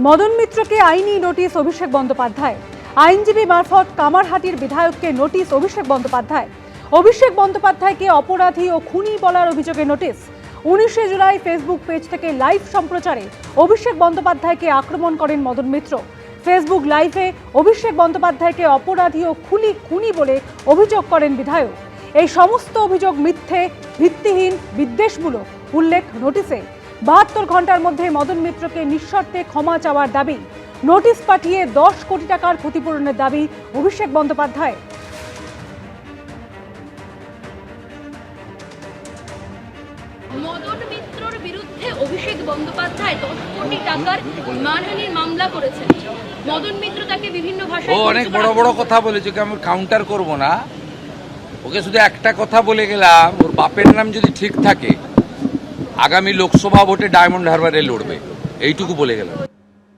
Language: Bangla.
মদন মিত্রকে আইনি নোটিশ অভিষেক বন্দ্যোপাধ্যায়। আইনজীবী মারফত কামারহাটির বিধায়ককে নোটিশ অভিষেক বন্দ্যোপাধ্যায়। অভিষেক বন্দ্যোপাধ্যায়কে অপরাধী ও খুনি বলার অভিযোগে নোটিশ। 19শে জুলাই ফেসবুক পেজ থেকে লাইভ সম্প্রচারে অভিষেক বন্দ্যোপাধ্যায়কে আক্রমণ করেন মদন মিত্র। ফেসবুক লাইভে অভিষেক বন্দ্যোপাধ্যায়কে অপরাধী ও খুনি বলে অভিযোগ করেন বিধায়ক। এই সমস্ত অভিযোগ মিথ্যে, ভিত্তিহীন, বিদ্বেষমূলক উল্লেখ নোটিশে। 72 ঘন্টার মধ্যে মদন মিত্রকে নিঃশর্তে ক্ষমা চাওয়ার দাবি। নোটিশ পাঠিয়ে 10 কোটি টাকার ক্ষতিপূরণের দাবি অভিষেক বন্দ্যোপাধ্যায়। মদন মিত্রর বিরুদ্ধে অভিষেক বন্দ্যোপাধ্যায় 10 কোটি টাকার মানহানির মামলা করেছেন। মদন মিত্র তাকে বিভিন্ন ভাষায় অনেক বড় বড় কথা বলেছে, আমি কাউন্টার করব না। ওকে শুধু একটা কথা বলে গেলাম, ওর বাপের নাম যদি ঠিক থাকে আগামী লোকসভা ভোটে ডায়মন্ড হারবারে লড়বে, এইটুকু বলে গেলাম।